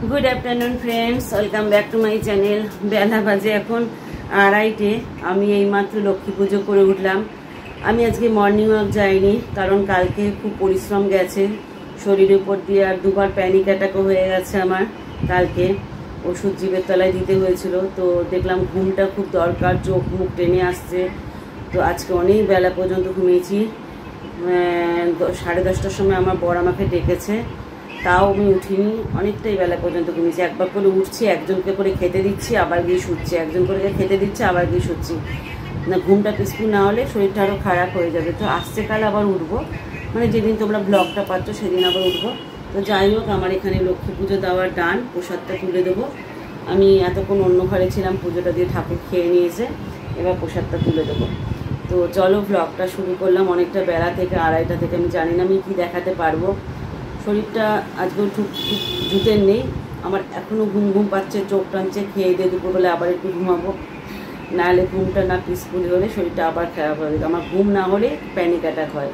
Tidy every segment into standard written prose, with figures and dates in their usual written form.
Good afternoon friends, welcome back to my channel. बेला बाजे এখন 2:30। আমি এইমাত্র লক্ষ্মী পুজো করে উঠলাম। আমি আজকে মর্নিং ওয়াক যাইনি, কারণ কালকে খুব পরিশ্রম গেছে শরীরের উপর দিয়ে, আর দুবার প্যানিক অ্যাটাকও হয়ে গেছে আমার। কালকে ওষুধ জিভের তলায় দিতে হয়েছিল, তো দেখলাম ঘুমটা খুব দরকার, চোখ মুখ টেনে আসছে। তো আজকে অনেক বেলা পর্যন্ত ঘুমিয়েছি। 10:30টার সময় আমার বর আমাকে ডেকেছে, তাও আমি উঠিনি, অনেকটাই বেলা পর্যন্ত ঘুমিয়েছি। একবার করে উঠছি, একজনকে করে খেতে দিচ্ছি, আবার গিয়ে শুচ্ছি, একজন করে খেতে দিচ্ছি, আবার গিয়ে শুচ্ছি। না, ঘুমটা পিসফুল না হলে শরীরটা আরও খারাপ হয়ে যাবে। তো আসছে কাল আবার উঠবো, মানে যেদিন তোমরা ব্লগটা পাচ্ছ সেদিন আবার উঠবো। তো যাই হোক, আমার এখানে লক্ষ্মী পুজো দেওয়ার ডান, প্রসাদটা তুলে দেবো। আমি এতক্ষণ অন্য ঘরে ছিলাম, পুজোটা দিয়ে ঠাকুর খেয়ে নিয়েছে, এবার প্রসাদটা তুলে দেবো। তো চলো ব্লগটা শুরু করলাম। অনেকটা বেলা থেকে, 2:30টা থেকে। আমি জানি না আমি কী দেখাতে পারবো। শরীরটা আজকেও ঠিক জুতের নেই আমার, এখনও ঘুম ঘুম পাচ্ছে, চোখ টানছে। খেয়ে দিয়ে দুপুরবেলা আবার একটু ঘুমাবো, নাহলে ঘুমটা না পিসফুলি হলে শরীরটা আবার খারাপ হয়ে যাবে। আমার ঘুম না হলে প্যানিক অ্যাটাক হয়।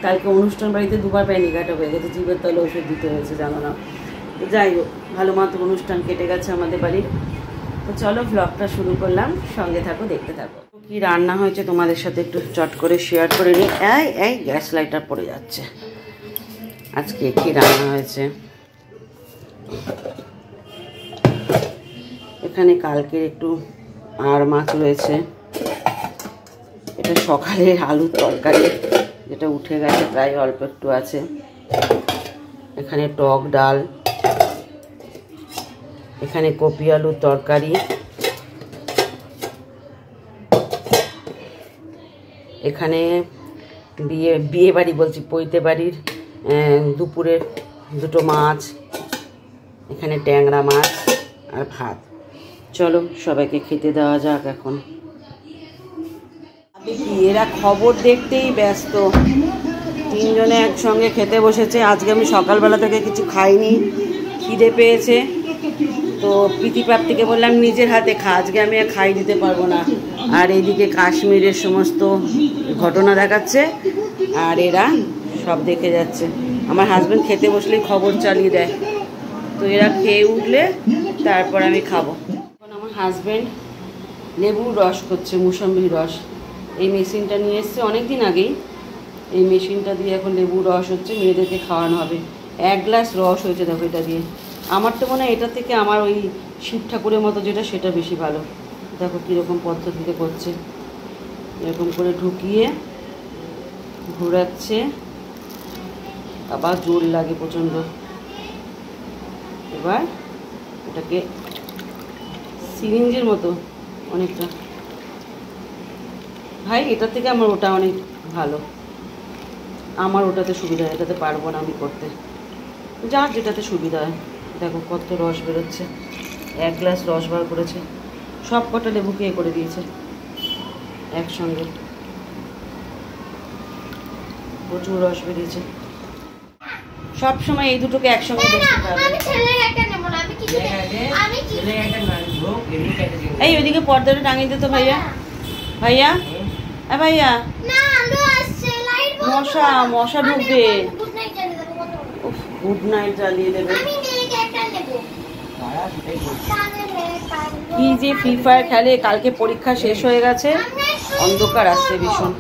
কালকে অনুষ্ঠান বাড়িতে দুবার প্যানিক অ্যাটাক হয়ে গেছে, জিভের তলে ওষুধ দিতে হয়েছে, জানো না। তো যাই হোক, ভালো মতো অনুষ্ঠান কেটে গেছে আমাদের বাড়ির। তো চলো ব্লগটা শুরু করলাম, সঙ্গে থাকো, দেখতে থাকো। কি রান্না হয়েছে তোমাদের সাথে একটু চট করে শেয়ার করে নিই। এই গ্যাস লাইটার পড়ে যাচ্ছে। আজকে কি রান্না হয়েছে, এখানে কালকের একটু আর মাছ রয়েছে। এটা সকালের আলুর তরকারি, যেটা উঠে গেছে, প্রায় অল্প একটু আছে। এখানে টক ডাল, এখানে কপি আলুর তরকারি, এখানে বিয়ে বাড়ি বলছি, পৈতে বাড়ির দুপুরের দুটো মাছ, এখানে ট্যাংরা মাছ আর ভাত। চলো সবাইকে খেতে দেওয়া যাক এখন। এরা খবর দেখতেই ব্যস্ত, তিনজনে একসঙ্গে খেতে বসেছে। আজকে আমি সকালবেলা থেকে কিছু খাইনি, খিদে পেয়েছে। তো প্রীতিপ্রাপ্তিকে বললাম নিজের হাতে খা, আজকে আমি আর খাই দিতে পারবো না। আর এইদিকে কাশ্মীরের সমস্ত ঘটনা দেখাচ্ছে, আর এরা সব দেখে যাচ্ছে। আমার হাজব্যান্ড খেতে বসলেই খবর চালিয়ে দেয়। তো এরা খেয়ে উঠলে তারপর আমি খাবো। এখন আমার হাজব্যান্ড লেবুর রস করছে, মুসম্বির রস। এই মেশিনটা নিয়ে এসছে অনেক দিন আগেই। এই মেশিনটা দিয়ে এখন লেবুর রস হচ্ছে, মেয়েদেরকে খাওয়ানো হবে। 1 গ্লাস রস হয়েছে, দেখো এটা দিয়ে। আমার তো মনে হয় এটা থেকে আমার ওই শিব ঠাকুরের মতো যেটা, সেটা বেশি ভালো। দেখো কীরকম পদ্ধতিতে করছে, এরকম করে ঢুকিয়ে ঘোরাচ্ছে, আবার জোর লাগে প্রচণ্ড। এবার এটাকে সিরিঞ্জের মতো অনেকটা। ভাই এটা থেকে আমার ওটা অনেক ভালো, আমার ওটাতে সুবিধা হয়, এটাতে পারবো না আমি করতে। যার যেটাতে সুবিধা হয়। দেখো কত রস বেরোচ্ছে, 1 গ্লাস রস বার করেছে। সব কটা লেবুকে এ করে দিয়েছে একসঙ্গে, প্রচুর রস বেরিয়েছে। সব সময় এই দুটোকে একসঙ্গে দেখতে পাবে। এই ওইদিকে পর্দাটা টাঙিয়ে দিত ভাইয়া। ভাইয়া ভাইয়া, মশা ঢুকবে। গুড নাইট জ্বালিয়ে দেবে। কি যে ফ্রি ফায়ার খেলে, কালকে পরীক্ষা শেষ হয়ে গেছে, অন্ধকার আসছে ভীষণ।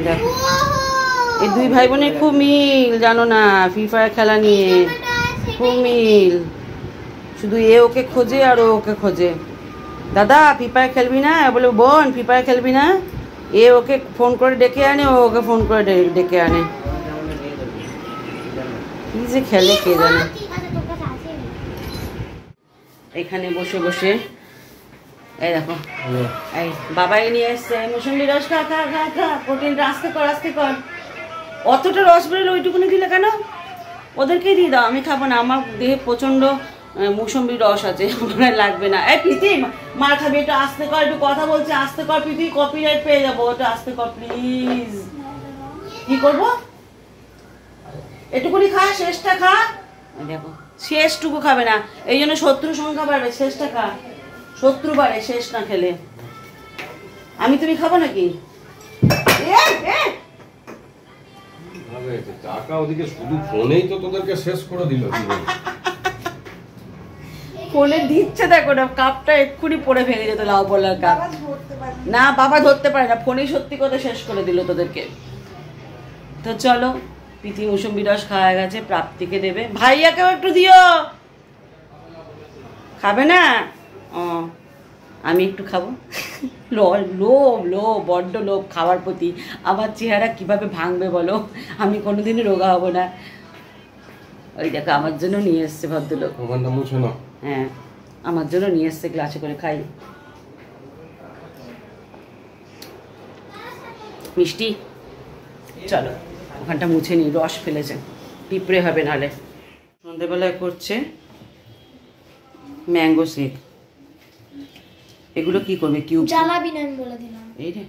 দেখো এই দুই ভাই বোনের খুব মিল, জানো না, ফ্রি ফায়ার খেলা নিয়ে খুব মিল। শুধু এ ওকে খোঁজে আর ও ওকে খোঁজে। দাদা ফ্রি ফায়ার খেলবি না? বলে বোন ফ্রি ফায়ার খেলবি না? এ ওকে ফোন করে ডেকে আনে, ও ওকে ফোন করে ডেকে আনে। কি যে খেলে কে জানে। এখানে বসে বসে এই দেখো, এই বাবাই নিয়ে এসছে মুসম্বি রস। খা খা খা খা, প্রোটিনটা আস্তে কর, আস্তে কর। অতটা রস বেরোলে ওইটুকুনি দিলে কেন? ওদেরকেই দিয়ে দাও, আমি খাবো না। আমার দেহে প্রচণ্ড মৌসম্বির রস আছে, আমার লাগবে না। এই প্রীতি মার খাবি, একটু আস্তে কর, একটু কথা বলছে, আস্তে কর প্রীতি, কপিরাইট পেয়ে যাবো। একটু আস্তে কর প্লিজ। কি করবো? এটুকুনি খা, শেষটা খা। দেখো শেষটুকু খাবে না, এই জন্য শত্রু সংখ্যা বাড়বে। শেষটা খা, শত্রু বাড়ে শেষ না খেলে। আমি তুমি খাবো নাকি? টাকা ওদিকে শুধু ফোনেই তো তোদেরকে শেষ করে দিল। ফোনে দিচ্ছে দেখো না, কাপটা এক্ষুনি পড়ে ভেঙে যেত, লাউ বলার কাপ। না বাবা ধরতে পারে না, ফোনেই সত্যি কথা শেষ করে দিল তোদেরকে। তো চলো, প্রীতি মৌসুম্বি রস খাওয়া গেছে, প্রাপ্তিকে দেবে, ভাইয়াকেও একটু দিও। খাবে না? ও আমি একটু খাবো। লোভ বড্ড লোভ খাওয়ার প্রতি। আমার চেহারা কিভাবে ভাঙবে বলো, আমি কোনোদিনই রোগা হব না। ওই দেখো আমার জন্য নিয়ে এসছে ভদ্রলোক। হ্যাঁ আমার জন্য নিয়ে এসছে, গ্লাসে করে খাই। মিষ্টি, চলো ওখানটা মুছে নিই, রস ফেলেছে, পিঁপড়ে হবে নাহলে। সন্ধ্যেবেলায় করছে ম্যাঙ্গো শেক। এগুলো কি করবে? কিউব জ্বালাবি না আমি বলে দিলাম। এই রে,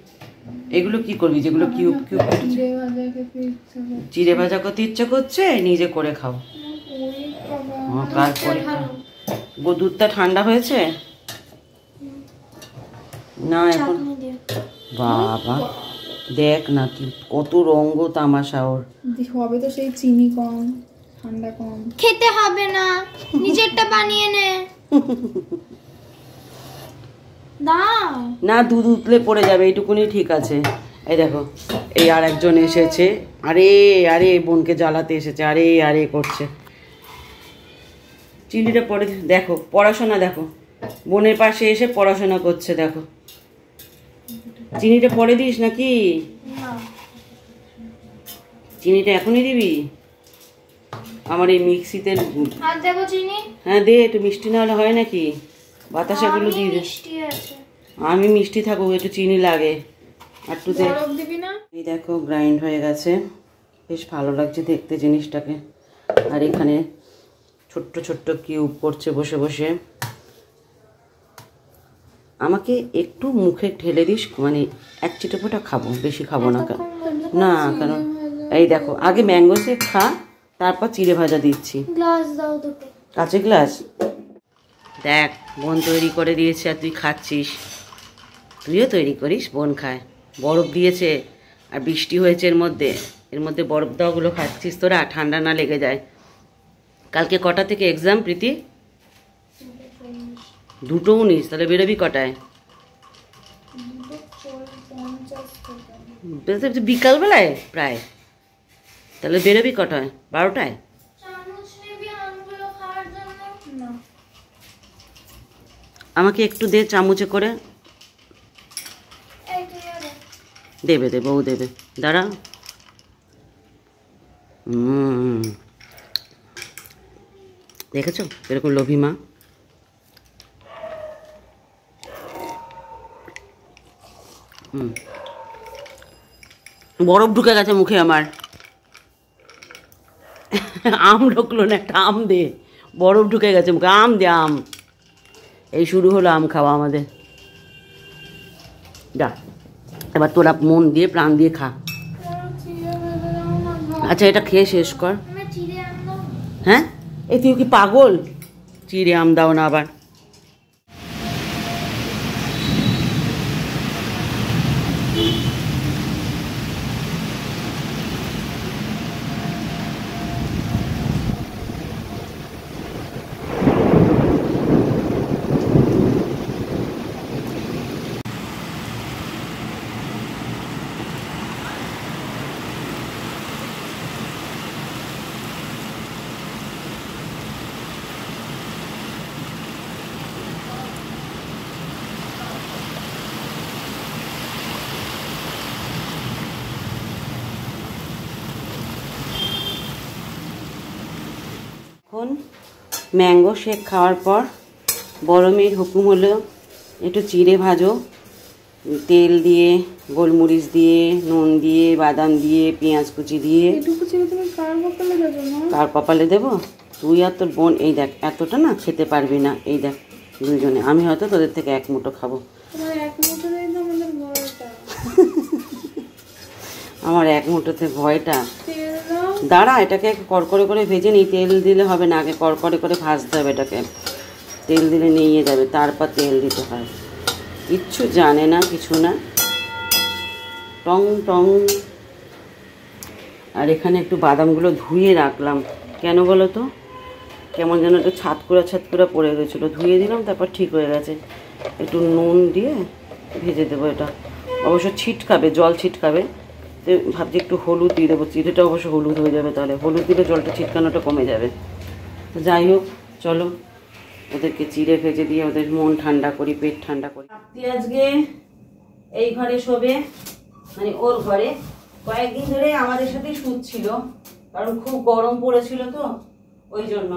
এগুলো কি করবি যেগুলো কিউব কিউব? চিড়ে ভাজা করতে ইচ্ছে করছে, নিজে করে খাও। কাল পরীক্ষা, দুধটা ঠান্ডা হয়েছে না এখন? বাবা দেখ না কি কত রঙ্গ তামাশা ওর। হবে তো সেই চিনি কম, ঠান্ডা কম। খেতে হবে না, নিজেরটা বানিয়ে নে। না দুধ উতলে পড়ে যাবে, এইটুকুনি ঠিক আছে। এই দেখো এই আর একজন এসেছে, আরে আরে বোনকে জ্বালাতে এসেছে, আরে আরে করছে। চিনিটা পড়ে, দেখো পড়াশোনা, দেখো বোনের পাশে এসে পড়াশোনা করছে, দেখো। চিনিটা পরে দিস নাকি? চিনিটা এখনই দিবি? আমার এই মিক্সিতে হ্যাঁ দে, একটু মিষ্টি না হলে হয় নাকি? বাতাসাগুলো দিয়ে দে। আমি মিষ্টি থাকুক, একটু চিনি লাগে। আর একটু দে। এই দেখো গ্রাইন্ড হয়ে গেছে, বেশ ভালো লাগছে দেখতে জিনিসটাকে। আর এখানে ছোট্ট ছোট্ট কিউব করছে বসে বসে। আমাকে একটু মুখে ঢেলে দিস, মানে এক চিটেফোঁটা খাবো, বেশি খাবো না। না কেন? এই দেখো আগে ম্যাঙ্গো শেক খা, তারপর চিড়ে ভাজা দিচ্ছি। গ্লাস দাও দুটো, কাঁচের গ্লাস। দেখ বোন তৈরি করে দিয়েছে আর তুই খাচ্ছিস। তুইও তৈরি করিস, বোন খায়। বরফ দিয়েছে আর বৃষ্টি হয়েছে এর মধ্যে বরফ দেওয়াগুলো খাচ্ছিস তোরা, ঠান্ডা না লেগে যায়। কালকে কটা থেকে এক্সাম প্রীতি? 2:19। তাহলে বেরোবি কটায়? বিকালবেলায় প্রায়। তাহলে বেরোবি কটায়? 12টায়? আমাকে একটু দে চামচে করে। দেবে ও দেবে, দাঁড়া। দেখেছো এরকম লোভী মা। বরফ ঢুকে গেছে মুখে আমার। আম ঢুকলো না, একটা আম দে। বরফ ঢুকে গেছে মুখে, আম দে আম। এই শুরু হলো আম খাওয়া আমাদের। যা এবার তোরা মন দিয়ে প্রাণ দিয়ে খা। আচ্ছা এটা খেয়ে শেষ কর। হ্যাঁ এই তুই কি পাগল? চিড়ে আম দাও না আবার। এখন ম্যাঙ্গো শেক খাওয়ার পর বড় মেয়ের হুকুম হলো একটু চিড়ে ভাজো, তেল দিয়ে, গোলমরিচ দিয়ে, নুন দিয়ে, বাদাম দিয়ে, পেঁয়াজ কুচি দিয়ে। কার কপালে দেবো? তুই আর তোর বোন। এই দেখ এতটা না খেতে পারবি না, এই দেখ দুইজনে। আমি হয়তো তোদের থেকে এক মুঠো খাবো। আমার এক মুঠোতে ভয়টা। দাঁড়া এটাকে কড়কড়ে করে ভেজে নিই, তেল দিলে হবে না, আগে কড়কড়ে করে ভাজতে হবে এটাকে। তেল দিলে নিয়ে যাবে, তারপর তেল দিতে হয়। কিচ্ছু জানে না, কিছু না। টং টং আর এখানে একটু বাদামগুলো ধুয়ে রাখলাম, কেন বলো তো, কেমন যেন একটু ছাদ করে পড়ে গেছিলো, ধুয়ে দিলাম, তারপর ঠিক হয়ে গেছে। একটু নুন দিয়ে ভেজে দেবো। এটা অবশ্য ছিটকাবে, জল ছিটকাবে, তো ভাবছি একটু হলুদ দিয়ে দেবো। চিড়েটা অবশ্য হলুদ হয়ে যাবে, তাহলে হলুদ দিলে জলটা ছিটকানোটা কমে যাবে। তো যাই হোক, চলো ওদেরকে চিড়ে ভেজে দিয়ে ওদের মন ঠান্ডা করি, পেট ঠান্ডা করি। আজকে এই ঘরে শোবে, মানে ওর ঘরে। কয়েকদিন ধরে আমাদের সাথেই শুচ্ছিল, কারণ খুব গরম পড়েছিল, তো ওই জন্য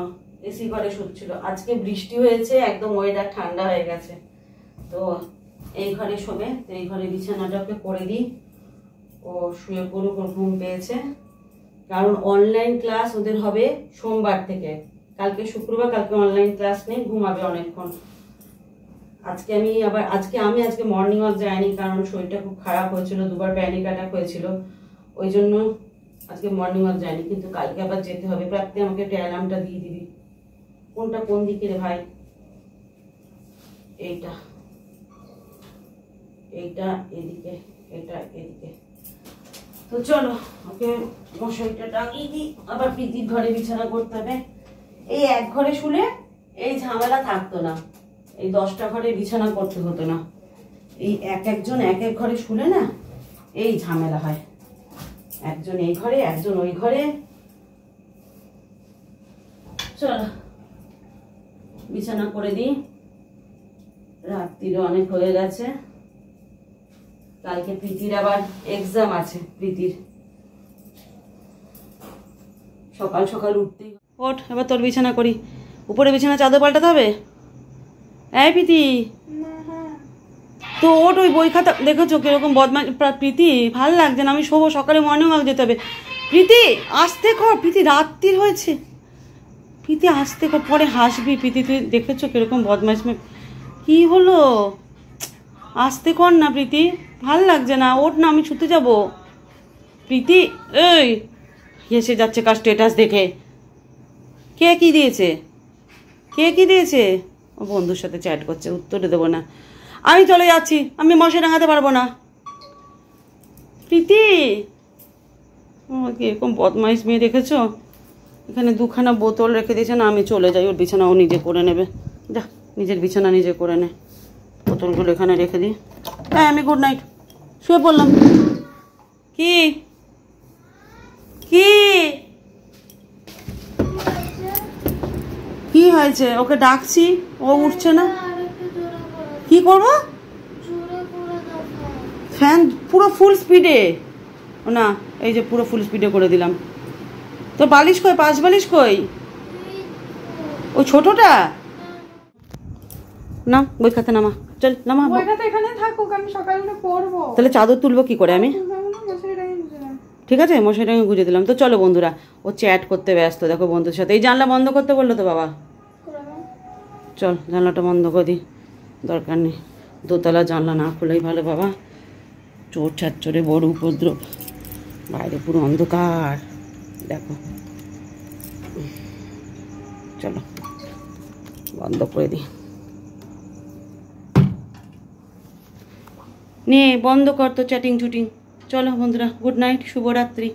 এসি ঘরে শুচ্ছিল। আজকে বৃষ্টি হয়েছে, একদম ওয়েদার ঠান্ডা হয়ে গেছে, তো এই ঘরে শোবে। তো এই ঘরে বিছানাটাকে করে দিই, ও শুয়ে পড়ুক, ওর ঘুম পেয়েছে। কারণ অনলাইন ক্লাস ওদের হবে সোমবার থেকে, কালকে শুক্রবার, কালকে অনলাইন ক্লাস নেই, ঘুমাবে অনেকক্ষণ। আজকে আমি মর্নিং ওয়াক যাইনি, কারণ শরীরটা খুব খারাপ হয়েছিল, দুবার প্যানিক অ্যাটাক হয়েছিল, ওই জন্য আজকে মর্নিং ওয়াক যাইনি। কিন্তু কালকে আবার যেতে হবে। প্রাপ্তি আমাকে একটা অ্যালার্মটা দিয়ে দিবি। কোনটা কোন দিকে রে ভাই? এইটা এদিকে, এটা এদিকে। তো চলো ওকে মশারিটা টাঙিয়ে দিই। আবার প্রীতির ঘরে বিছানা করতে হবে। এই এক ঘরে শুলে এই ঝামেলা থাকতো না, এই 10টা ঘরে বিছানা করতে হতো না। এই একজন এক এক ঘরে শুলে না, এই ঝামেলা হয়, একজন এই ঘরে, একজন ওই ঘরে। চলো বিছানা করে দিই, রাত্রিরও অনেক হয়ে গেছে। কালকে প্রীতির আবার এক্সাম আছে। প্রীতির সকাল সকাল উঠতেই। ওঠ, এবার তোর বিছানা করি। উপরে বিছানা চাদর পাল্টাতে হবে। এই প্রীতি, তো ওঠ, ওই বই খাতা দেখেছো কিরকম বদমাশ। প্রীতি ভাল লাগছে না, আমি শোবো, সকালে মর্নিং ওয়াক যেতে হবে। প্রীতি আসতে কর, প্রীতি রাত্রির হয়েছে। প্রীতি আসতে কর, পরে হাসবি। প্রীতি তুই দেখেছো কিরকম বদমাশ। কি হলো, আসতে কর না প্রীতি, ভাল লাগছে না, ওঠ না, আমি ছুটে যাব। প্রীতি এই হেসে যাচ্ছে কার স্টেটাস দেখে। কে কি দিয়েছে? ও বন্ধুর সাথে চ্যাট করছে, উত্তরে দেবো না। আমি চলে যাচ্ছি, আমি মশাই টাঙাতে পারবো না। প্রীতি এরকম বদমাইশ মেয়ে দেখেছো? এখানে 2খানা বোতল রেখে দিয়েছে না, আমি চলে যাই, ওর বিছানা ও নিজে করে নেবে। যা, নিজের বিছানা নিজে করে নে। বোতলগুলো এখানে রেখে দিই। হ্যাঁ, আমি গুড নাইট, শুয়ে পড়লাম। কি কি কি হয়েছে? ওকে ডাকছি, ও উঠছে না। কি করবো? ফ্যান পুরো ফুল স্পিডে না, এই যে পুরো ফুল স্পিডে করে দিলাম। তো বালিশ কই, পাশ বালিশ কই? ওই ছোটটা না, বই খাতা নামা, চল নামা। বই খাতা এখানে থাকুক, আমি সকালে উঠে পড়বো। তাহলে চাদর তুলবো কি করে আমি? ঠিক আছে, মশারিটাকে গুঁজে দিলাম। তো চলো বন্ধুরা, ও চ্যাট করতে ব্যস্ত, দেখো বন্ধুর সাথে। এই জানলা বন্ধ করতে বললো তো বাবা। চল জানলাটা বন্ধ করে দিই, দরকার নেই। দোতলা জানলা না খোলাই ভালো বাবা, চোর ছাচ্চরে বড় উপদ্রব। বাইরে পুরো অন্ধকার, দেখো। চলো বন্ধ করে দিই, নে বন্ধ কর তো চ্যাটিং চুটিং। চলো বন্ধুরা, গুড নাইট, শুভরাত্রি।